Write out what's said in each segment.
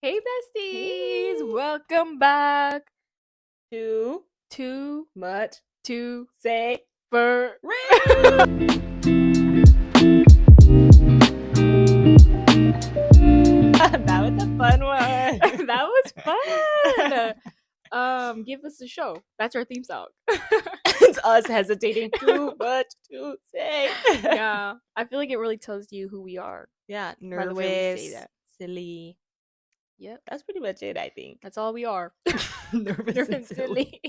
Hey besties, Hey. welcome back Too to much to say for real. That was a fun one. That was fun. Give us a show. That's our theme song. It's us hesitating too much to say. Yeah, I feel like it really tells you who we are Yeah, by the way we say nervous, that. silly. Yep, That's pretty much it, I think. that's all we are. Nervous Nervous and and silly.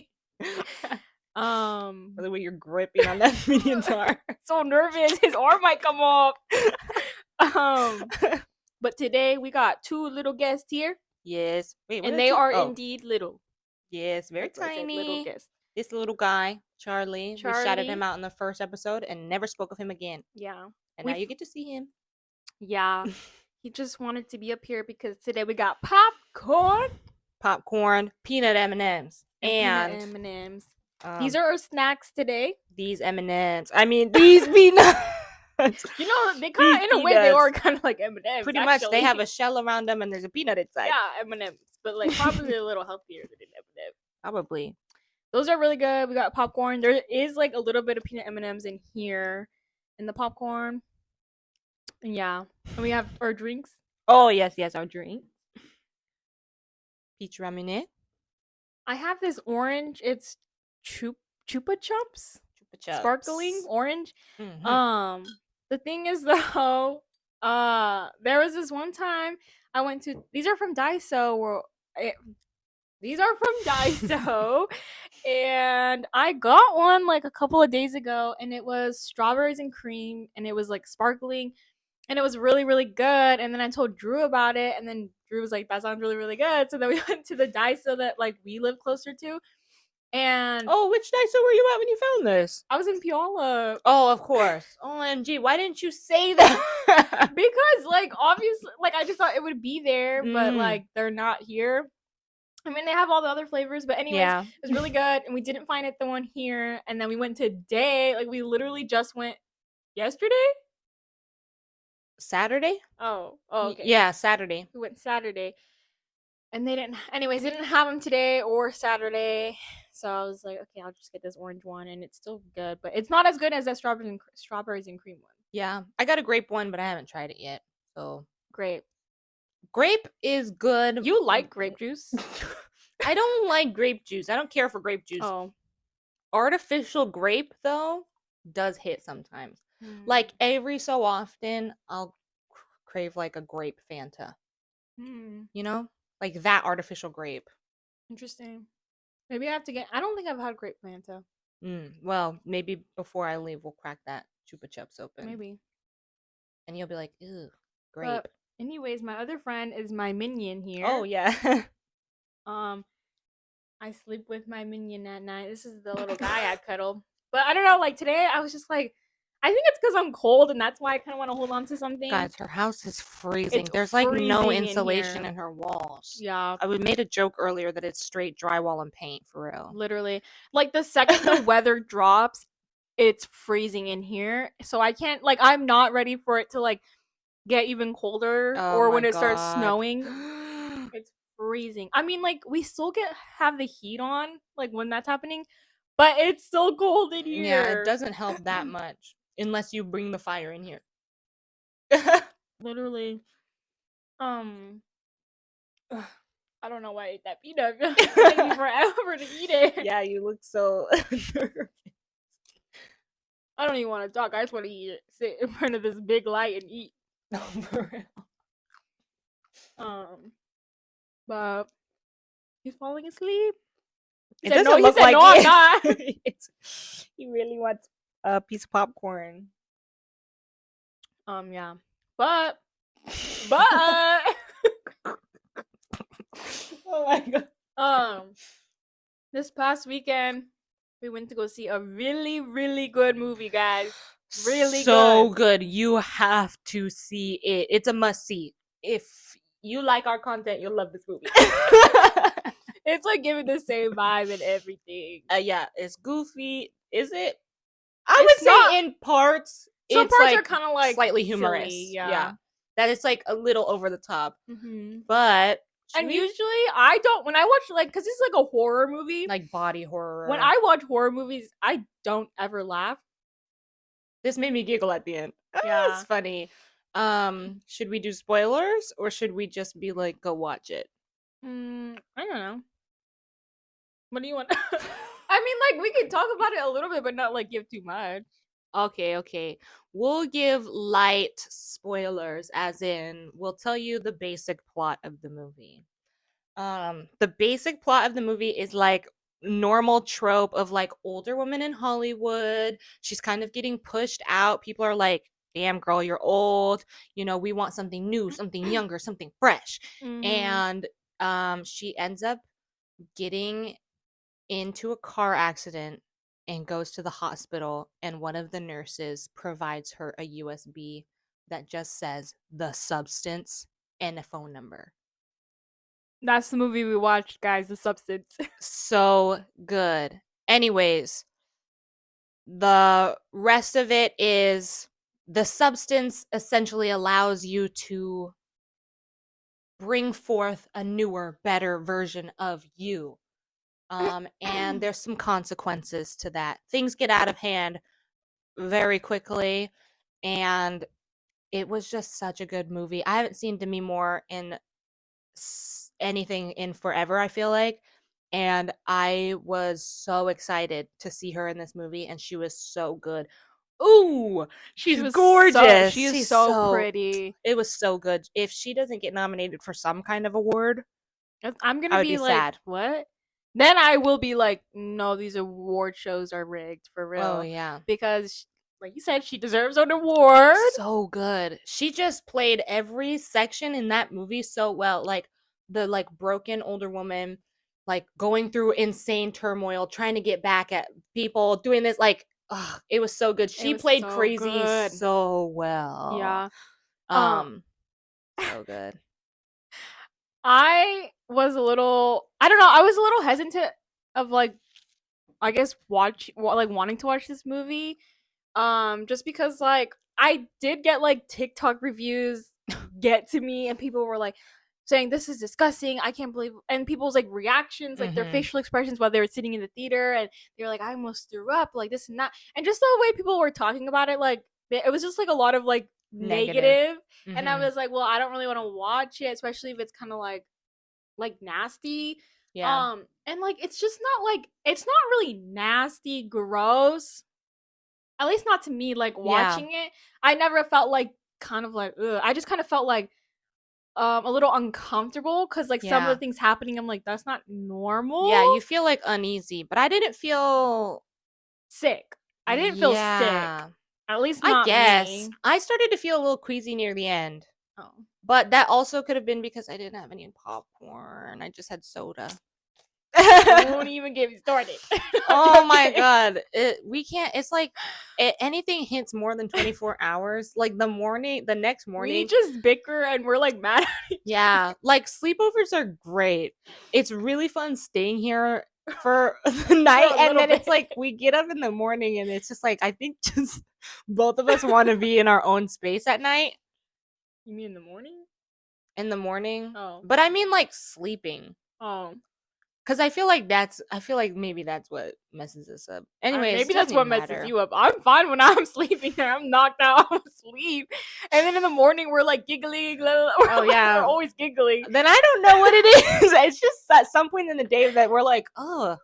silly. Um, The way you're gripping on that minion tar. so nervous. His arm might come off. Um, but today we got two little guests here. Yes. Wait, what And are they two? are Oh, indeed little. yes, very That's why I said little tiny. guest. This little guy, Charlie, we shouted him Charlie. out in the first episode and never spoke of him again. Yeah. And now you get to see him. Yeah. He just wanted to be up here because today we got popcorn Popcorn, peanut M&Ms, and and peanut M&Ms. um, These are our snacks today. these M&Ms. I mean, these peanuts. You know, they kind These of, in a way, they peanuts. are kind of like M&Ms. Pretty much, they actually. have a shell around them and there's a peanut inside. Yeah, M&Ms, but like probably a little healthier than an M&M. Probably. Those are really good. We got popcorn. There is like a little bit of peanut M&Ms in here, in the popcorn. And yeah, and we have our drinks. Oh, yes, our drink. Peach Ramune. I have this orange. It's Chupa Chumps, Chupa Chups. sparkling orange. Mhm. The thing is though, there was this one time I went to. These are from Daiso. These are from Daiso, and I got one like a couple of days ago, and it was strawberries and cream, and it was like sparkling, and it was really really good. And then I told Drew about it, and then Drew was like, "That sounds really really good." So then we went to the Daiso that like we live closer to, and Oh, which Daiso were you at when you found this? I was in Puyallup. Oh, of course. OMG, why didn't you say that? Because like obviously like I just thought it would be there, but Mm. like they're not here. I mean, they have all the other flavors, but anyways, Yeah. it was really good, and we didn't find it the one here, and then we went today. Like we literally just went yesterday. Saturday? Oh, okay. Yeah, Saturday. We went Saturday, and they didn't. Anyways, they didn't have them today or Saturday, so I was like, okay, I'll just get this orange one, and it's still good, but it's not as good as that strawberries and cream one. Yeah, I got a grape one, but I haven't tried it yet. So Great. grape is good. You like grape juice? I don't like grape juice. I don't care for grape juice. Oh, Artificial grape though does hit sometimes. Like every so often, I'll crave like a grape Fanta. You know, like that artificial grape. Interesting. Maybe I have to get. I don't think I've had grape Fanta. Well, maybe before I leave, we'll crack that Chupa Chups open. Maybe. And you'll be like, ew, grape. But anyways, my other friend is my minion here. Oh yeah. I sleep with my minion at night. This is the little guy I cuddle. But I don't know. Like today, I was just like, I think it's because I'm cold, and that's why I kind of want to hold on to something. Guys, her house is freezing. It's There's like no freezing in insulation here. in her walls. Yeah, I made a joke earlier that it's straight drywall and paint for real. literally. Like the second the weather drops, it's freezing in here. So I can't. Like I'm not ready for it to like get even colder, or when it starts snowing. It's freezing. I mean, like we still have the heat on, like when that's happening, but it's still cold in here. Yeah, it doesn't help that much unless you bring the fire in here. Literally. I don't know why I ate that peanut. It's taking me forever to eat it. Yeah, you look so nervous. I don't even want to talk. I just want to eat it. Sit in front of this big light and eat. No, for real. But he's falling asleep. It doesn't look like no, I'm not. He really wants a piece of popcorn. Yeah. But Oh my god. This past weekend we went to go see a really really good movie, guys. Really so good. You have to see it. It's a must see. If you like our content, you'll love this movie. It's like giving the same vibe and everything. Yeah, it's goofy. Is it? I would say in parts. Some it's parts like are kind of like slightly humorous. silly, yeah. That it's like a little over the top. Mm-hmm. But And usually I don't, when I watch, like, because this is like a horror movie. Like body horror. When I watch horror movies, I don't ever laugh. This made me giggle at the end. Yeah. It's funny. Should we do spoilers or should we just be like, go watch it? I don't know. What do you want? I mean, like, we can talk about it a little bit, but not like give too much. Okay. We'll give light spoilers, as in, we'll tell you the basic plot of the movie. The basic plot of the movie is like normal trope of like older woman in Hollywood. She's kind of getting pushed out. People are like, damn girl, you're old. You know, we want something new, something younger, something fresh. And she ends up getting into a car accident and goes to the hospital, and one of the nurses provides her a USB that just says the substance and a phone number. That's the movie we watched, guys, The Substance. So good. Anyways, the rest of it is the substance essentially allows you to bring forth a newer, better version of you. And there's some consequences to that. Things get out of hand very quickly, and it was just such a good movie. I haven't seen Demi Moore in anything in forever, I feel like, and I was so excited to see her in this movie, and she was so good. Ooh, she's gorgeous. She's so pretty. It was so good. If she doesn't get nominated for some kind of award, I'm gonna be like, sad. What? Then I will be like, no, these award shows are rigged for real. Oh yeah, because like you said, she deserves an award. So good. She just played every section in that movie so well. Like the like broken older woman, like going through insane turmoil, trying to get back at people, doing this like it was so good. She played so crazy good. So well. Yeah. So good. I was a little, I don't know, I was a little hesitant of like, I guess wanting to watch this movie. Just because like I did get like TikTok reviews get to me, and people were like saying this is disgusting, I can't believe, and people's like reactions, like their facial expressions while they were sitting in the theater, and they were like, I almost threw up, like this and that, and just the way people were talking about it, like it was just like a lot of like negative. And I was like, well, I don't really want to watch it, especially if it's kind of like nasty. Yeah. And like it's just not like, it's not really nasty gross, at least not to me. Like watching it, I never felt like kind of like ugh. I just kind of felt like a little uncomfortable because like some of the things happening, I'm like, that's not normal. Yeah, you feel like uneasy, but I didn't feel sick. I didn't feel sick. At least not I guess. Me. I started to feel a little queasy near the end. Oh. But that also could have been because I didn't have any popcorn. I just had soda. Don't even get me started. Oh my god, we can't. It's like anything hits more than 24 hours. Like the next morning, we just bicker and we're like mad. Yeah, like sleepovers are great. It's really fun staying here for the night, and then it's like we get up in the morning, and it's just like I think just both of us want to be in our own space at night. You mean in the morning? In the morning? Oh, but I mean like sleeping. Oh. Because I feel like maybe that's what messes us up. Anyways, maybe that's what messes you up. I'm fine when I'm sleeping and I'm knocked out of sleep. And then in the morning, we're like giggling. Oh, yeah. We're always giggling. Then I don't know what it is. It's just at some point in the day that we're like, oh.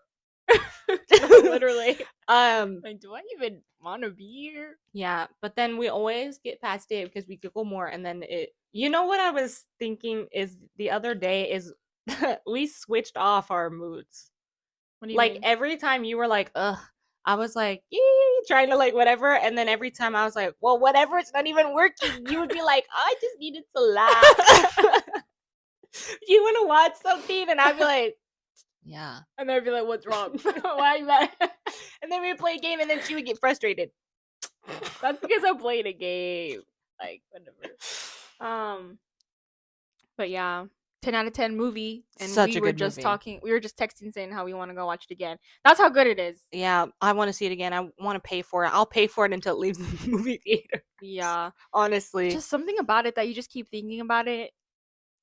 Literally. Like, do I even want to be here? Yeah, but then we always get past it because we giggle more. And then you know what I was thinking is the other day is we switched off our moods. What do you mean? Every time you were like, ugh, I was like, trying to like whatever, and then every time I was like, well, whatever, it's not even working. You would be like, oh, I just needed to laugh. You want to watch something, and I'd be like, yeah. And then I'd be like, what's wrong? Why are you mad? And then we'd play a game, and then she would get frustrated. That's because I'm playing a game. Like whatever. But yeah. 10 out of 10 movie, and we were just texting saying how we want to go watch it again. That's how good it is. Yeah, I want to see it again. I want to pay for it. I'll pay for it until it leaves the movie theater. Yeah, honestly, just something about it that you just keep thinking about it.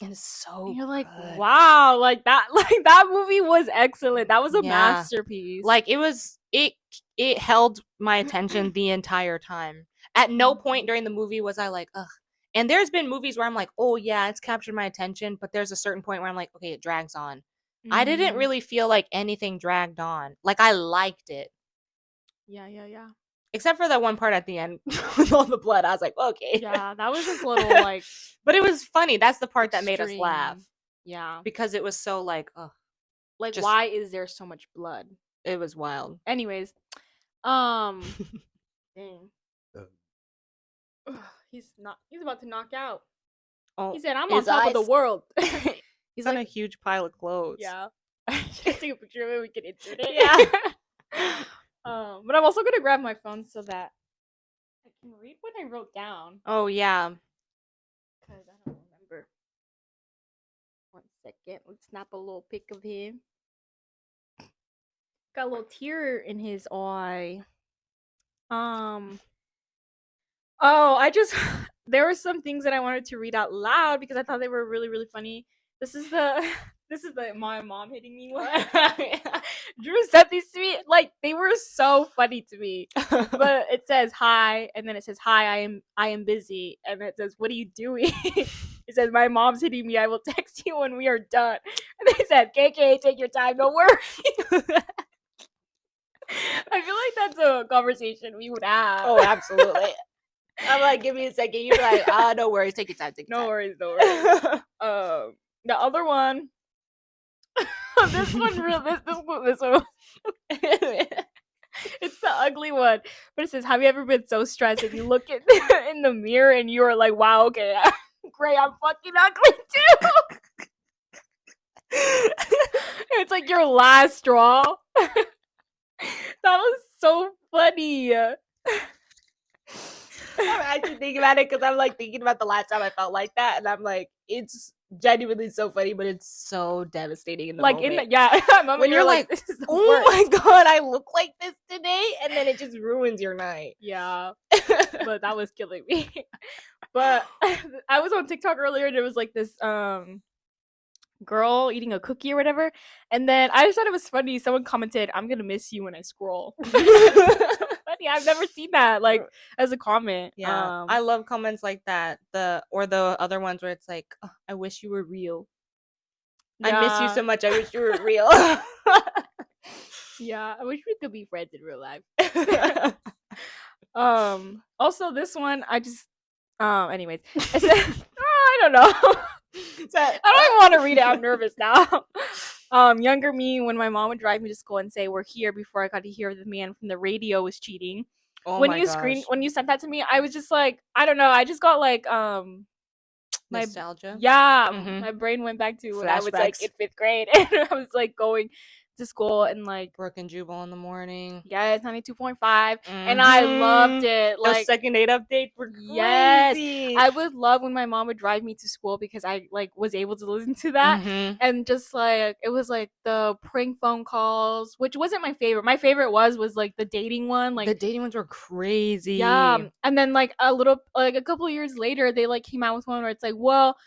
And it's so And you're like, good. wow, like that movie was excellent. That was a masterpiece. Like it held my attention the entire time. At no point during the movie was I like, ugh. And there's been movies where I'm like, oh yeah, it's captured my attention, but there's a certain point where I'm like, okay, it drags on. I didn't really feel like anything dragged on. Like I liked it. Yeah. Except for that one part at the end with all the blood. I was like, okay. Yeah, that was just a little like but it was funny. That's the part extreme. that made us laugh. Yeah. Because it was so like, ugh. Like why is there so much blood? It was wild. Anyways, dang. He's about to knock out. Oh, he said, I'm on top of the world. He's on a huge pile of clothes. Yeah. Should I take a picture of it? We can insert it. Yeah. But I'm also gonna grab my phone so that I can read what I wrote down. Oh yeah. Because I don't remember. 1 second. Let's snap a little pic of him. Got a little tear in his eye. Oh, there were some things that I wanted to read out loud because I thought they were really, really funny. This is the my mom hitting me one. Drew sent these to me. Like, they were so funny to me. But it says hi, and then it says hi, I am busy, and it says, what are you doing? It says, my mom's hitting me. I will text you when we are done. And they said, KK, take your time, don't worry. I feel like that's a conversation we would have. Oh, absolutely. I'm like, give me a second. You're like, no worries, take your time, No worries. The other one. this one. It's the ugly one, but it says, "Have you ever been so stressed and you look in the mirror and you are like, wow, okay, great, I'm fucking ugly too." It's like your last straw. That was so funny. I'm actually thinking about it because I'm like thinking about the last time I felt like that, and I'm like, it's genuinely so funny, but it's so devastating in the moment. When you're like, oh my god, I look like this today, and then it just ruins your night. Yeah, but that was killing me. But I was on TikTok earlier, and it was like this girl eating a cookie or whatever, and then I just thought it was funny. Someone commented, "I'm gonna miss you when I scroll." Funny, I've never seen that like as a comment. Yeah, I love comments like that. The other ones where it's like, oh, "I wish you were real." Yeah. I miss you so much. I wish you were real. Yeah, I wish we could be friends in real life. Also, this one, I just anyways, I don't know. I don't even want to read it. I'm nervous now. Younger me, when my mom would drive me to school and say, "We're here," before I got to hear the man from the radio was cheating. Oh when you sent that to me, I was just like, I don't know. I just got like nostalgia. My brain went back to when I was like in 5th grade, and I was like going to school and like Brooke and Jubal in the morning. Yes, 92.5, and I loved it. Like those second date updates were crazy. Yes, I would love when my mom would drive me to school because I like was able to listen to that, and just like it was like the prank phone calls, which wasn't my favorite. My favorite was like the dating one. Like the dating ones were crazy. Yeah, and then like a couple of years later, they like came out with one where it's like, well,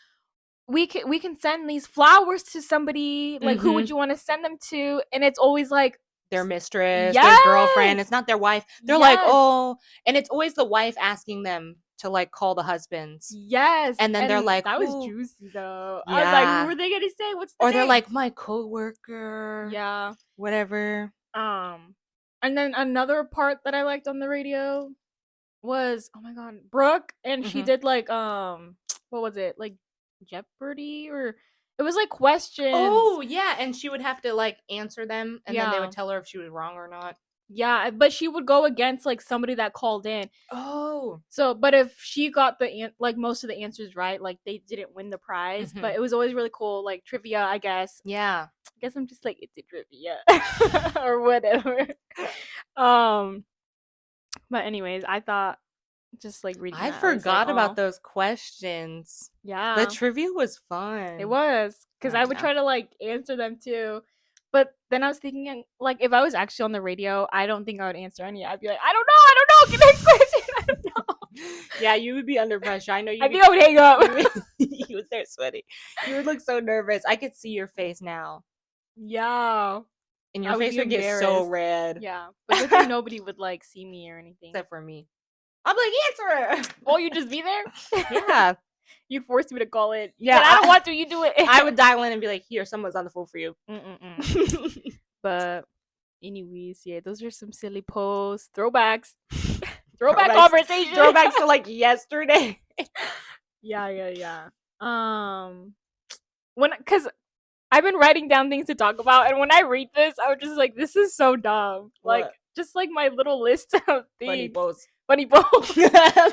we can send these flowers to somebody, like who would you want to send them to? And it's always like their mistress, their girlfriend. It's not their wife. They're like, oh, and it's always the wife asking them to like call the husbands. Yes. And then they're like, that was juicy though. Yeah. I was like, who are they gonna say? What's the name? They're like, my coworker. Yeah. Whatever. And then another part that I liked on the radio was, oh my god, Brooke, and she did like what was it? Like Jeopardy, or it was like questions. Oh yeah, and she would have to like answer them, and then they would tell her if she was wrong or not. Yeah, but she would go against like somebody that called in. Oh, so but if she got like most of the answers right, like they didn't win the prize. But it was always really cool, like trivia, I guess. Yeah, I guess I'm just like into trivia or whatever. But anyways, I thought just like reading. I forgot about those questions. Yeah, the trivia was fun. It was because I would try to like answer them too. But then I was thinking, like, if I was actually on the radio, I don't think I would answer any. I'd be like, I don't know. Get next question. I don't know. Yeah, you would be under pressure. I know I you'd be. think I would hang up. You would start sweating. You would look so nervous. I could see your face now, Yeah. and your I would face be would get so embarrassed. red. Yeah. But good thing nobody would like see me or anything. Except for me. I'm like, answer. Oh, you just be there? Yeah. You'd force me to call it. Yeah, I don't want to. You do it. I would dial in and be like, here, someone's on the phone for you. But anyways, yeah, those are some silly posts. Throwbacks. Throwback conversation. Throwbacks to like yesterday. Yeah. Cause I've been writing down things to talk about, and when I read this, I was just like, this is so dumb. What? Like, just like my little list of things. Funny posts.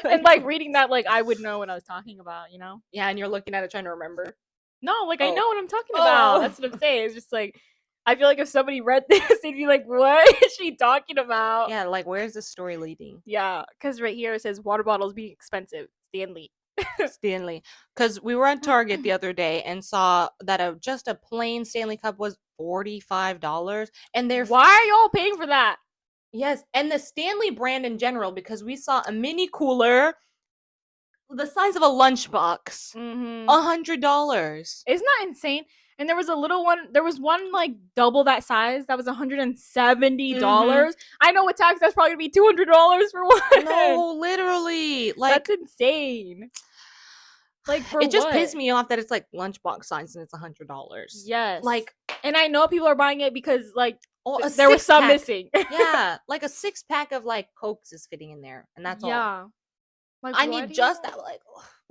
And like reading that, like I would know what I was talking about, you know? Yeah, and you're looking at it trying to remember. No, like I know what I'm talking about. That's what I'm saying. It's just like, I feel like if somebody read this, they'd be like, what is she talking about? Yeah, like where's the story leading? Yeah, because right here it says water bottles being expensive. Stanley. Because we were at Target the other day and saw that just a plain Stanley cup was $45. And they're why are y'all paying for that? Yes, and the Stanley brand in general, because we saw a mini cooler the size of a lunchbox. $100. Isn't that insane? And there was a little one. There was one like double that size. That was $170. I know with tax that's probably gonna be $200 for one. No, literally, like that's insane. Like for it just what? pissed me off that it's like lunchbox size and it's $100. Yes, like, and I know people are buying it because like there was some missing. Yeah, like a 6-pack of like Cokes is fitting in there, and that's all. Yeah, like I need just that.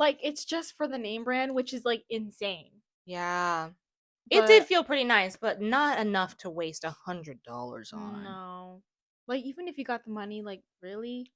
Like it's just for the name brand, which is like insane. Yeah. It did feel pretty nice, but not enough to waste $100 on. No. Like, even if you got the money, like, really?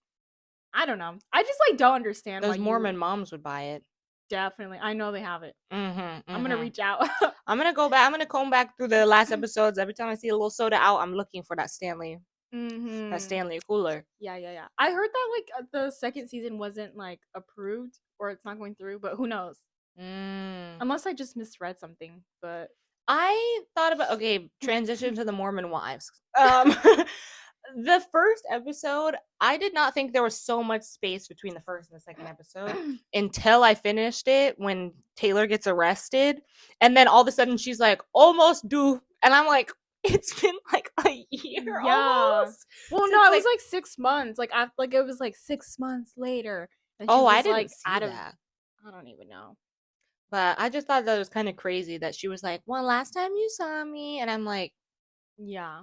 I don't know. I just, like, don't understand Those Mormon moms would buy it. Definitely. I know they have it. I'm going to reach out. I'm going to go back. I'm going to comb back through the last episodes. Every time I see a little soda out, I'm looking for that Stanley. That Stanley cooler. Yeah. I heard that, like, the second season wasn't, like, approved or it's not going through, but who knows? Unless I just misread something, but I thought about transition to the Mormon wives. The first episode, I did not think there was so much space between the first and the second episode until I finished it when Taylor gets arrested, and then all of a sudden she's like almost due, and I'm like, it's been like a year almost. Well, no, it was like 6 months. Like after, like it was like 6 months later. And she was, I didn't like see that. I don't even know. But I just thought that was kind of crazy that she was like, well, last time you saw me. And I'm like, yeah.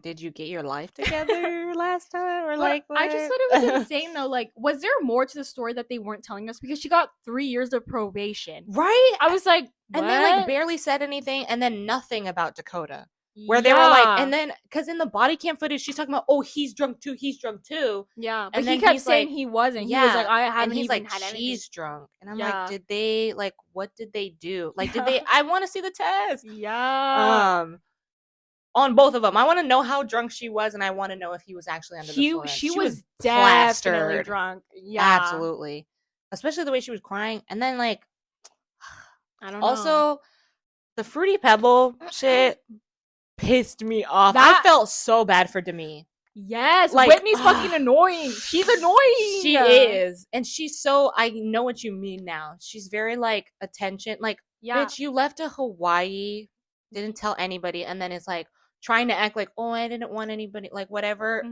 Did you get your life together last time? Or like, what? I just thought it was insane though. Like, was there more to the story that they weren't telling us? Because she got 3 years of probation. Right? I was like, what? And they like barely said anything and then nothing about Dakota. Where they were like, and then, because in the body cam footage, she's talking about, oh, he's drunk too. Yeah, but and he kept saying he wasn't. Yeah. He was like, I haven't and he's even like, had anything. she's drunk. And I'm like, did they, like, what did they do? Like, did they, I want to see the test. Yeah. On both of them. I want to know how drunk she was, and I want to know if he was actually under the influence. She was definitely drunk. Yeah. Absolutely. Especially the way she was crying. And then, like, I don't know. Also, the Fruity Pebble shit pissed me off. I felt so bad for Demi. Yes, like, Whitney's fucking annoying. She's annoying. She is. And she's so, I know what you mean now. She's very, like, attention. Like, bitch, you left to Hawaii, didn't tell anybody, and then it's like, trying to act like, oh, I didn't want anybody, like, whatever.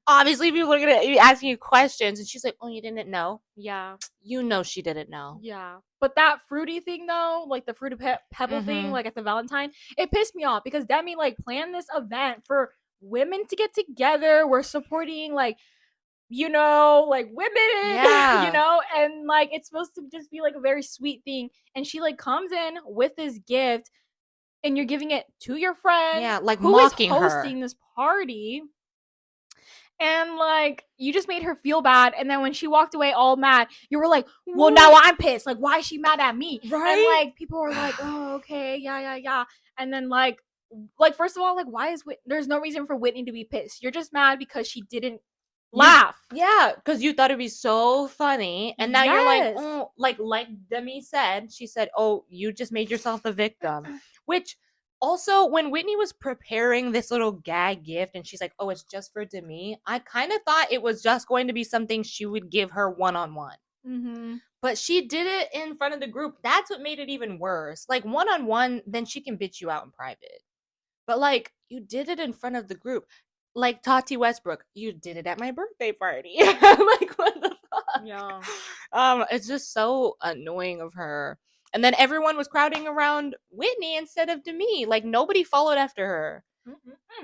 Obviously, people are going to be asking you questions, and she's like, oh, you didn't know? Yeah. You know she didn't know. Yeah. But that Fruity thing, though, like the Fruity Pebble thing, like at the Valentine, it pissed me off because Demi, like, planned this event for women to get together. We're supporting, like, you know, like, women, you know? And, like, it's supposed to just be, like, a very sweet thing. And she, like, comes in with this gift, and you're giving it to your friend, like who mocking is hosting this party, and like you just made her feel bad. And then when she walked away all mad, you were like, well, now I'm pissed. Like, why is she mad at me? Right? And like people were like, oh, okay, yeah. And then like first of all, like, why is there's no reason for Whitney to be pissed. You're just mad because she didn't laugh. Yeah, because you thought it'd be so funny, and now you're like, oh, like Demi said, she said, oh, you just made yourself the victim. Which Also, when Whitney was preparing this little gag gift and she's like, oh, it's just for Demi, I kind of thought it was just going to be something she would give her one-on-one. But she did it in front of the group. That's what made it even worse. Like, one-on-one, then she can bitch you out in private. But, like, you did it in front of the group. Like Tati Westbrook, you did it at my birthday party. Like, what the fuck? Yeah. It's just so annoying of her. And then everyone was crowding around Whitney instead of Demi. Like, nobody followed after her.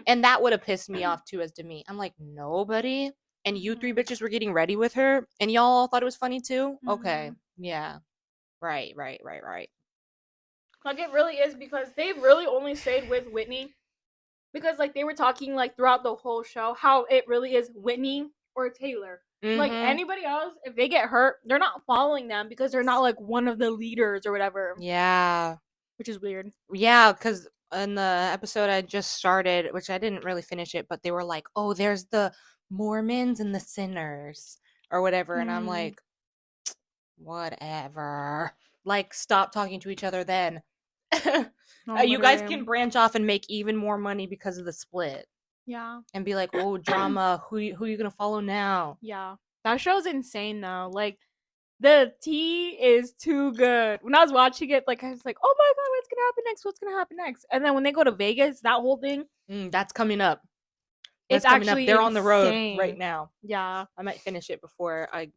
And that would have pissed me off too as Demi. I'm like, nobody? And you three bitches were getting ready with her and y'all all thought it was funny too? Okay. Yeah. Right. Like, it really is, because they really only stayed with Whitney because, like, they were talking, like, throughout the whole show how it really is Whitney or Taylor. Like, anybody else, if they get hurt, they're not following them because they're not, like, one of the leaders or whatever. Yeah. Which is weird. Yeah, because in the episode I just started, which I didn't really finish it, but they were like, oh, there's the Mormons and the sinners or whatever. And I'm like, whatever. Like, stop talking to each other then. You guys can branch off and make even more money because of the split. Yeah. And be like, oh, drama. Who are you going to follow now? Yeah. That show's insane, though. Like, the tea is too good. When I was watching it, like, I was like, oh my God, what's going to happen next? What's going to happen next? And then when they go to Vegas, that whole thing. That's coming up. It's actually They're insane. on the road right now. Yeah. I might finish it before I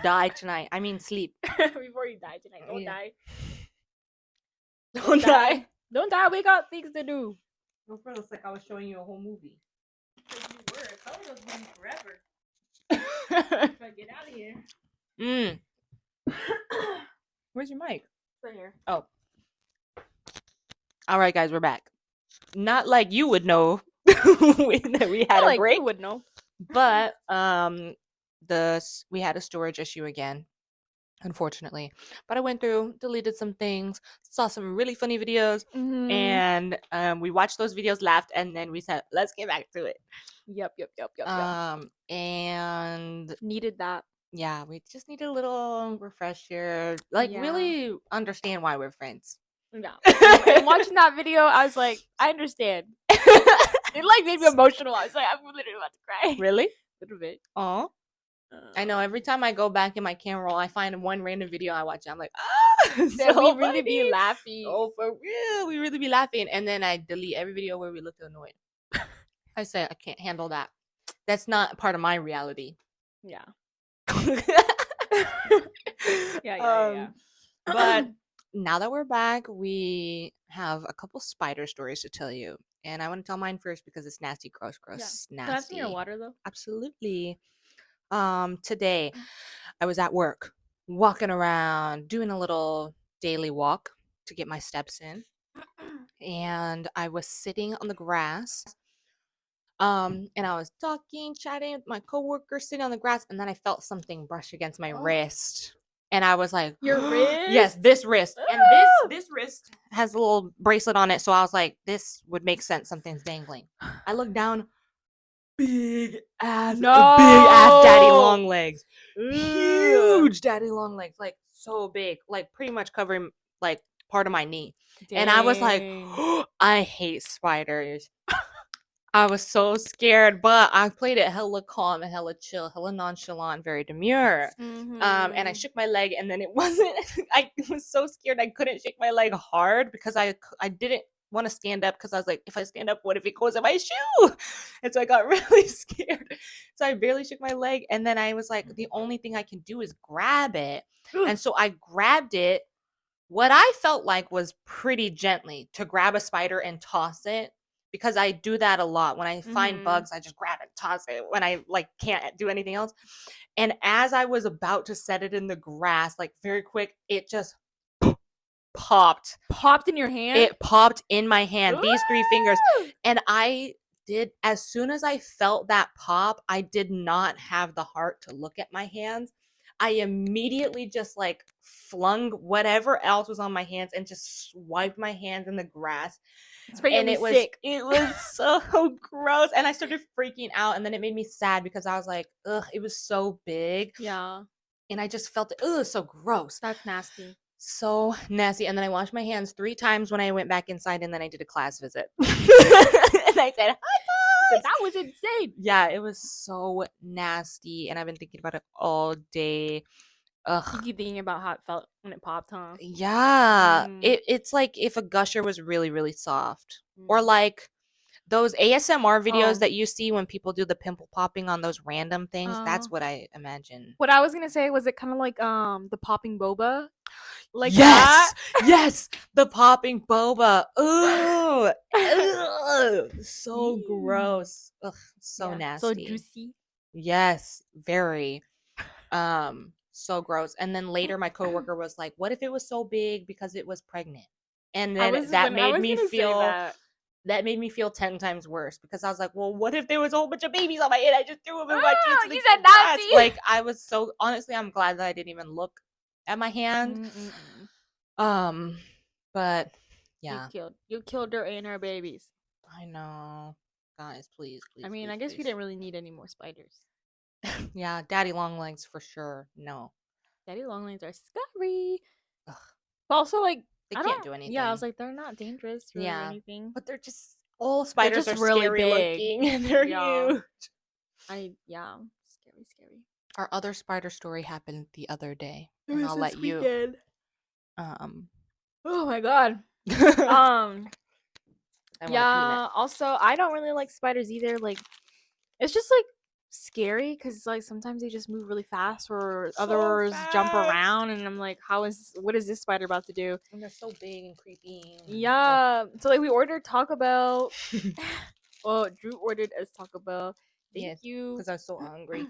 die tonight. I mean, sleep. Before you die tonight. Don't die. Don't die. Don't die. We got things to do. No, for it's like I was showing you a whole movie. Because you were. I thought it was going forever. If I get out of here. Where's your mic? Right here. Oh. All right, guys, we're back. Not like you would know that we had a break. You would know. But we had a storage issue again, unfortunately. But I went through, deleted some things, saw some really funny videos, and we watched those videos, laughed, and then we said, let's get back to it. Yep. And needed that. Yeah, we just need a little refresher. Like, really understand why we're friends. Yeah. And watching that video, I was like, I understand. It like made me emotional. I was like, I'm literally about to cry. Really? A little bit. Oh. I know. Every time I go back in my camera roll, I find one random video I watch. I'm like, ah, so we really be laughing. Oh, for real, we really be laughing. And then I delete every video where we look annoyed. I say I can't handle that. That's not part of my reality. Yeah. Yeah. But now that we're back, we have a couple spider stories to tell you. And I want to tell mine first because it's nasty, gross, nasty. Can I have some of your water, though? Absolutely. Today I was at work, walking around, doing a little daily walk to get my steps in. And I was sitting on the grass. And I was talking, chatting with my coworker, sitting on the grass, and then I felt something brush against my wrist. And I was like, your wrist? Yes, this wrist. And this wrist has a little bracelet on it. So I was like, this would make sense. Something's dangling. I looked down. Big ass daddy long legs. Huge daddy long legs. Like, so big. Like, pretty much covering, like, part of my knee. Dang. And I was like, oh, I hate spiders. I was so scared, but I played it hella calm and hella chill, hella nonchalant, very demure. And I shook my leg, and then it wasn't. I was so scared I couldn't shake my leg hard because I didn't want to stand up because I was like, if I stand up, what if it goes in my shoe? And so I got really scared. So I barely shook my leg, and then I was like, the only thing I can do is grab it. And so I grabbed it. What I felt like was pretty gently to grab a spider and toss it. Because I do that a lot. When I find bugs, I just grab it, toss it when I like can't do anything else. And as I was about to set it in the grass, like very quick, it just popped. Popped in your hand? It popped in my hand, these 3 fingers. And as soon as I felt that pop, I did not have the heart to look at my hands. I immediately just like flung whatever else was on my hands and just swiped my hands in the grass. And it was sick. It was so gross. And I started freaking out. And then it made me sad because I was like, ugh, it was so big. Yeah. And I just felt it. Ugh, so gross. That's nasty. So nasty. And then I washed my hands 3 times when I went back inside, and then I did a class visit. And I said, "Hi, boys." That was insane. Yeah, it was so nasty, and I've been thinking about it all day. You Ugh. keep thinking about how it felt when it popped, huh? Yeah. It's like if a gusher was really, really soft. Or like those ASMR videos Oh. that you see when people do the pimple popping on those random things. That's Oh. what I imagine. What I was gonna say was it kind of like the popping boba, like that. Yes, yes, the popping boba. Ooh, ugh, so Ew. gross. Ugh, so Yeah, so nasty. juicy. Yes, very. So gross. And then later, my coworker was like, "What if it was so big because it was pregnant?" And I then was gonna, I was gonna say that. that made me feel 10 times worse because I was like, well, what if there was a whole bunch of babies on my head? I just threw them in my Ah, into the you said grass. nasty. Like, I was so, honestly, I'm glad that I didn't even look at my hand. Mm-mm-mm. But yeah, You killed her and her babies. I know. Guys, please, I please, mean, please, I guess we please. didn't really need any more spiders. Yeah, daddy long legs for sure. No. Daddy longlegs are scary. Ugh, But also, like, they I can't don't. do Yeah, I was anything. like, they're not dangerous or Yeah, anything. but they're just, all They're spiders just are really scary big. looking and they're Yeah. huge. Yeah. Scary. Our other spider story happened the other day, It and was I'll let this you weekend. um Oh my god. I Um. want to pee Yeah. Also, I don't really like spiders either. Like, it's just like scary because like sometimes they just move really fast or so others jump fast. around and I'm like, what is this spider about to do? And they're so big and creepy. Yeah, so like we ordered Taco Bell. Well, Drew ordered us Taco Bell. Thank Yes, you. because I was so hungry.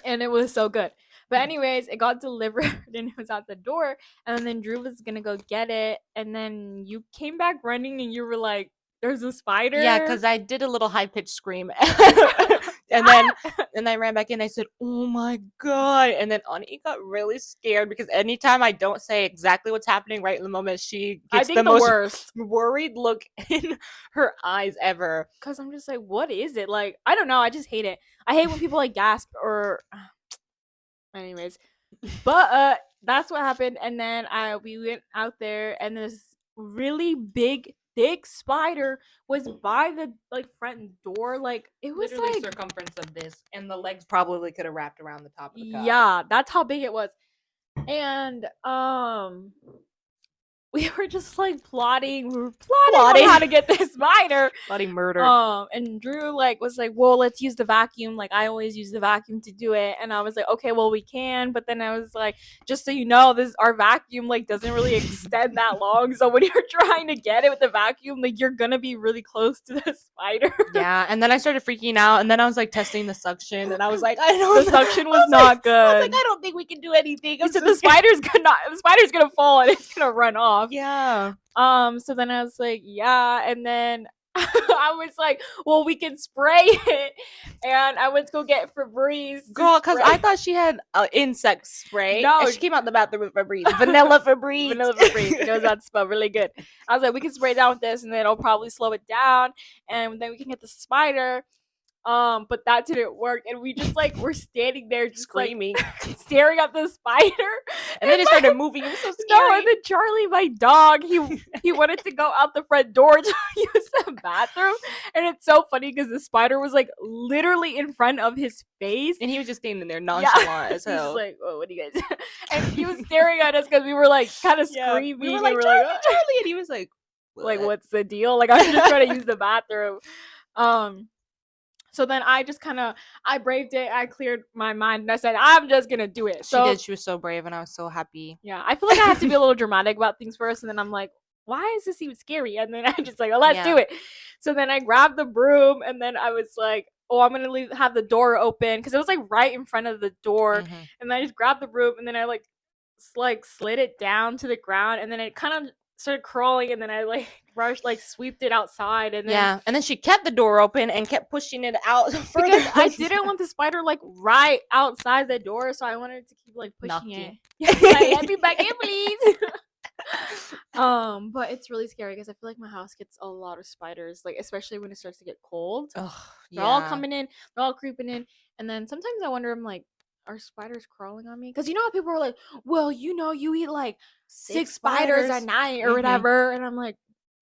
And it was so good. But anyways, it got delivered and it was at the door, and then Drew was gonna go get it, and then you came back running and you were like, there's a Yeah, spider. because I did a little high pitched scream, and then I ran back in. I said, "Oh my god!" And then Ani got really scared because anytime I don't say exactly what's happening right in the moment, she I gets the think the most worst. worried look in her eyes ever. Cause I'm just like, what is it? Like, I don't know. I just hate it. I hate when people like gasp or anyways. But that's what happened. And then we went out there and this really big thick spider was by the like front door. Like it was Literally like circumference of this, and the legs probably could have wrapped around the top of the cup. yeah, that's how big it was. And we were just like plotting. We were plotting on how to get this spider. Bloody murder. And Drew like was like, well, let's use the vacuum. Like I always use the vacuum to do it. And I was like, okay, well we can. But then I was like, just so you know, this our vacuum like doesn't really extend that long. So when you're trying to get it with the vacuum, like you're gonna be really close to the spider. Yeah, and then I started freaking out, and then I was like testing the suction, and I was like, I don't. The suction was not good. I was like, I don't think we can do anything. You said the spider's gonna fall and it's gonna run off. Yeah. So then I was like, yeah, and then I was like, well, we can spray it, and I went to go get Febreze. Girl, because I thought she had insect spray. No, and she came out the bathroom with Febreze, vanilla Febreze, vanilla Febreze. It was about to smell really good. I was like, we can spray it down with this, and then it'll probably slow it down, and then we can get the spider. But that didn't work, and we just like were standing there, just screaming, like, staring at the spider, and then it started moving. It was so scary. No, and then Charlie, my dog, he wanted to go out the front door to use the bathroom, and it's so funny because the spider was like literally in front of his face, and he was just standing there nonchalant as hell. He's like, "Oh, what do you guys?" And he was staring at us because we were like kind of screaming. We were like, Charlie, and he was like, like, what's the deal? Like, I'm just trying to use the bathroom. So then I just I braved it. I cleared my mind and I said, I'm just going to do it. She did. She was so brave and I was so happy. Yeah. I feel like I have to be a little dramatic about things first. And then I'm like, why is this even scary? And then I just like, oh, let's do it. So then I grabbed the broom and then I was like, oh, I'm going to have the door open. Cause it was like right in front of the door. Mm-hmm. And then I just grabbed the broom and then I like slid it down to the ground. And then it kind of started crawling and then I sweeped it outside and then and then she kept the door open and kept pushing it out because I didn't want the spider like right outside the door, so I wanted to keep like pushing it. Like, let me back in, please. But it's really scary because I feel like my house gets a lot of spiders, like especially when it starts to get cold. They're all coming in, they're all creeping in, and then sometimes I wonder, I'm like, are spiders crawling on me? Because you know how people are like, well, you eat like 6 spiders a spiders. night or whatever, and I'm like,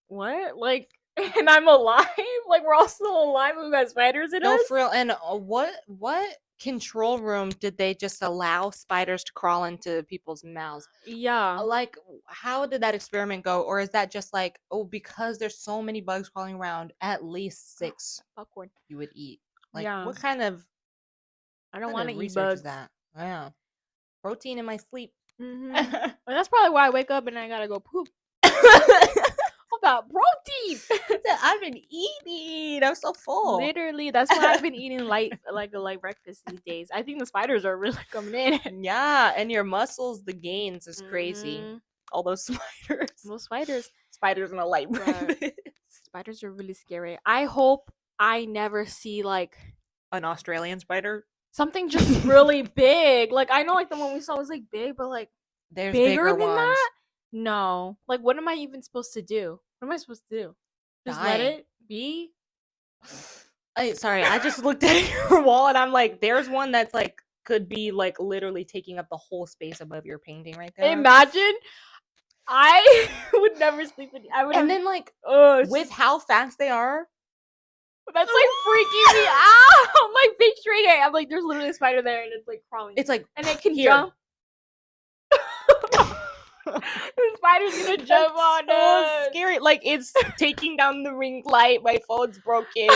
what? Like, and I'm alive? Like, we're all still alive and we got spiders in No, us? for real. And what control room did they just allow spiders to crawl into people's mouths? Yeah. Like, how did that experiment go? Or is that just like, oh, because there's so many bugs crawling around, at least 6 Popcorn. you would eat? Like, Yeah. what kind of I don't want to eat research is bugs. that? Yeah, protein in my sleep. And that's probably why I wake up and I gotta go poop. About protein. I've been eating. I'm so full. Literally, that's why I've been eating like a light breakfast these days. I think the spiders are really coming in. Yeah, and your muscles, the gains is crazy. All those spiders. Those spiders. Spiders in a light breakfast. Spiders are really scary. I hope I never see like an Australian spider. Something just really big. Like, I know like the one we saw was like big, but like there's bigger than ones. that? No. Like, what am I even supposed to do? What am I supposed to do? Just let it be? Sorry, I just looked at your wall and I'm like, there's one that's like could be like literally taking up the whole space above your painting right there. Imagine. I would never sleep in. I would. And then like, with how fast they are, that's like freaking me out. I'm like picturing it. I'm like, there's literally a spider there, and it's like crawling. It's like, and it can jump. The spider's gonna jump on us. Scary. Like, it's taking down the ring light. My phone's broken.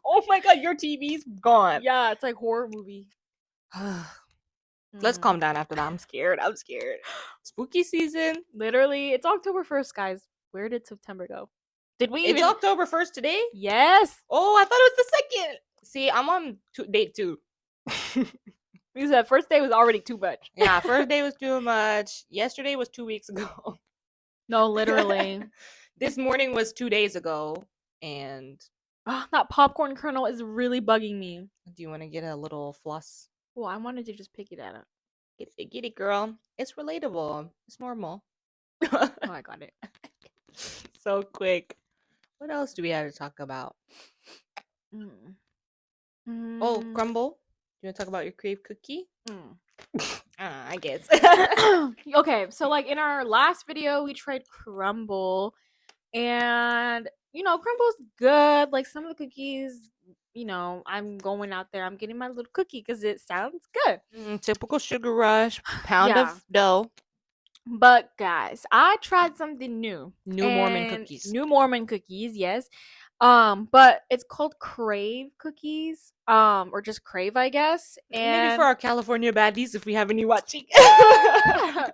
Oh my god, your TV's gone. Yeah, it's like horror movie. Let's calm down after that. I'm scared. Spooky season. Literally, it's October 1st, guys. Where did September go? Did we It's October 1st today? Yes. Oh, I thought it was the 2nd. See, I'm on date 2. Because that first day was already too much. Yeah, first day was too much. Yesterday was 2 weeks ago. No, literally. This morning was 2 days ago. And that popcorn kernel is really bugging me. Do you want to get a little floss? Well, I wanted to just pick it at it. Get it, girl. It's relatable. It's normal. Oh, I got it. So quick. What else do we have to talk about? Oh, crumble. Do you want to talk about your crave cookie? I guess. Okay, so like in our last video, we tried crumble, and crumble's good. Like some of the cookies, I'm going out there, I'm getting my little cookie because it sounds good. Typical sugar rush, pound of dough. But guys, I tried something new. New Mormon cookies, yes. But it's called Crave cookies. Or just Crave, I guess. And maybe for our California baddies, if we have any watching. I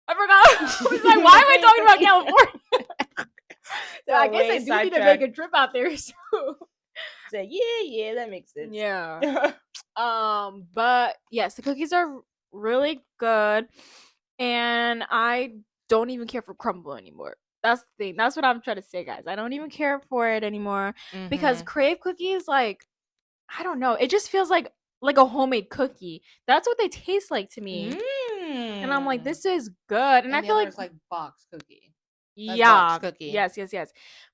forgot. I was like, why am I talking about California? I guess I do need to make a trip out there soon. So yeah, that makes sense. Yeah. But yes, the cookies are really good. And I don't even care for crumble anymore. That's the thing. That's what I'm trying to say, guys. I don't even care for it anymore because Crave cookies, like, I don't know. It just feels like a homemade cookie. That's what they taste like to me. And I'm like, this is good. And I feel like box cookie. Yeah. Box cookie. Yes.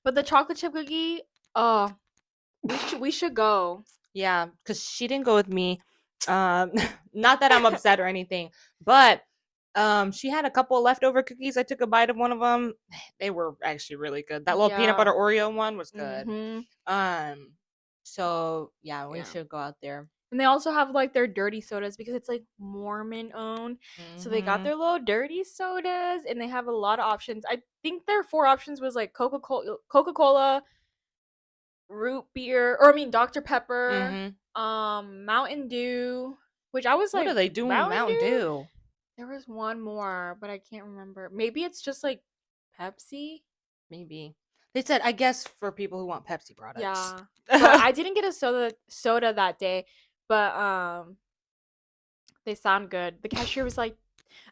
But the chocolate chip cookie, we should go. Yeah, because she didn't go with me. Not that I'm upset or anything, but she had a couple of leftover cookies. I took a bite of one of them. They were actually really good. That little peanut butter Oreo one was good. So yeah, we should go out there. And they also have like their dirty sodas because it's like Mormon owned. So they got their little dirty sodas and they have a lot of options. I think their 4 options was like Coca-Cola, root beer, Dr. Pepper, Mountain Dew, which I was like, what are they doing with Mountain Dew? There was one more, but I can't remember. Maybe it's just like Pepsi. Maybe they said, I guess, for people who want Pepsi products. Yeah, but I didn't get a soda that day, but they sound good. The cashier was like,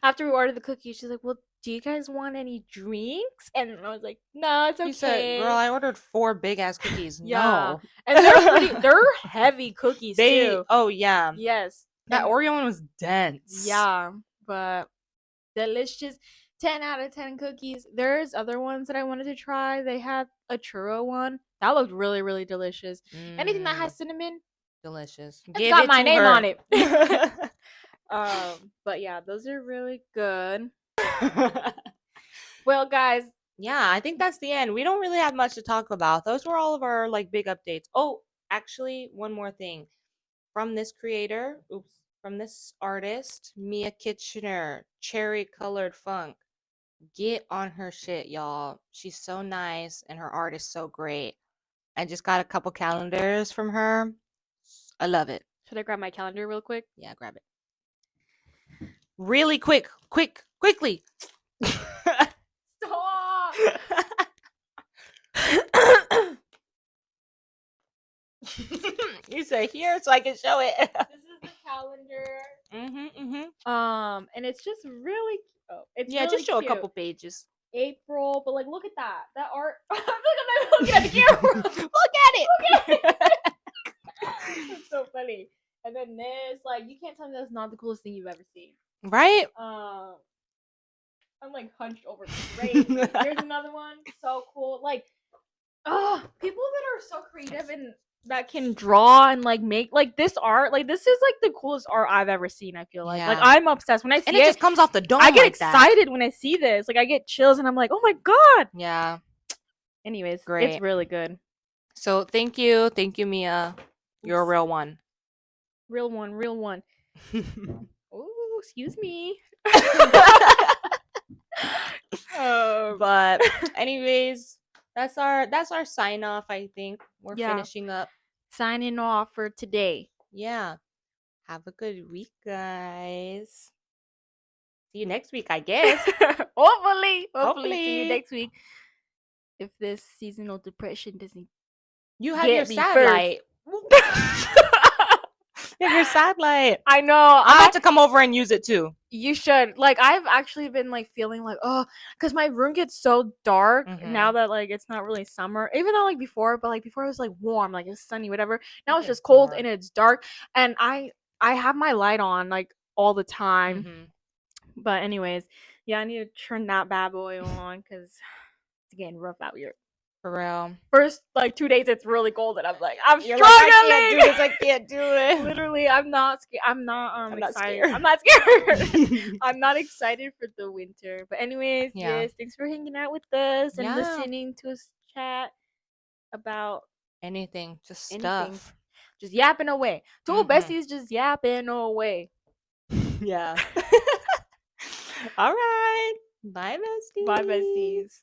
after we ordered the cookies, she's like, "Well, do you guys want any drinks?" And I was like, "No, it's okay." You said, "Girl, I ordered 4 big ass cookies." Yeah. No, and they're heavy cookies too. Oh yeah, yes. That Oreo one was dense. Yeah. But delicious. 10 out of 10 cookies. There's other ones that I wanted to try. They had a churro one that looked really, really delicious. Anything that has cinnamon, Delicious. It's Give got it my to name her. on it. But yeah, those are really good. Well, guys, Yeah, I think that's the end. We don't really have much to talk about. Those were all of our like big updates. Oh, actually, one more thing. From this creator, from this artist, Mia Kitchener, Cherry Colored Funk. Get on her shit, y'all. She's so nice and her art is so great. I just got a couple calendars from her. I love it. should I grab my calendar real quick? Yeah, grab it. Really quickly. Stop. You say here so I can show it. This is the calendar. And it's just really it's Yeah, really just show cute. a couple pages. April, but like look at that. That art. I feel like I'm looking at the camera. Look at it. Look at it. It's so funny. And then this, like, you can't tell me that's not the coolest thing you've ever seen. Right? I'm like hunched over crazy. Here's another one. So cool. Like, people that are so creative and that can draw and like make like this art, like this is like the coolest art I've ever seen. I feel like I'm obsessed when I see and it just comes off the dome. I get like excited when I see this. Like I get chills and I'm like, oh my god. Yeah. Anyways, great. It's really good. So thank you, Mia. You're a real one. Real one. Oh, excuse me. But anyways, that's our sign off. I think we're finishing up. Signing off for today. Yeah. Have a good week, guys. See you next week, I guess. Hopefully. See you next week. If this seasonal depression doesn't you have get your me satellite. You have your satellite. I know. I'm about to come over and use it too. You should. Like, I've actually been like feeling like, oh, because my room gets so dark now that like it's not really summer. Even though like before, but like before it was like warm, like it's sunny, whatever. Now it's just cold and it's dark. And I have my light on like all the time. But anyways, yeah, I need to turn that bad boy on because it's getting rough out here. For real. First, like 2 days, it's really cold, and I'm like, I'm struggling. I can't do it. Literally, I'm not excited. Scared. I'm not scared. I'm not excited for the winter. But anyways, yes, thanks for hanging out with us and listening to us chat about anything, just stuff. Just yapping away. Two besties just yapping away. Yeah. All right. Bye, besties. Bye, besties.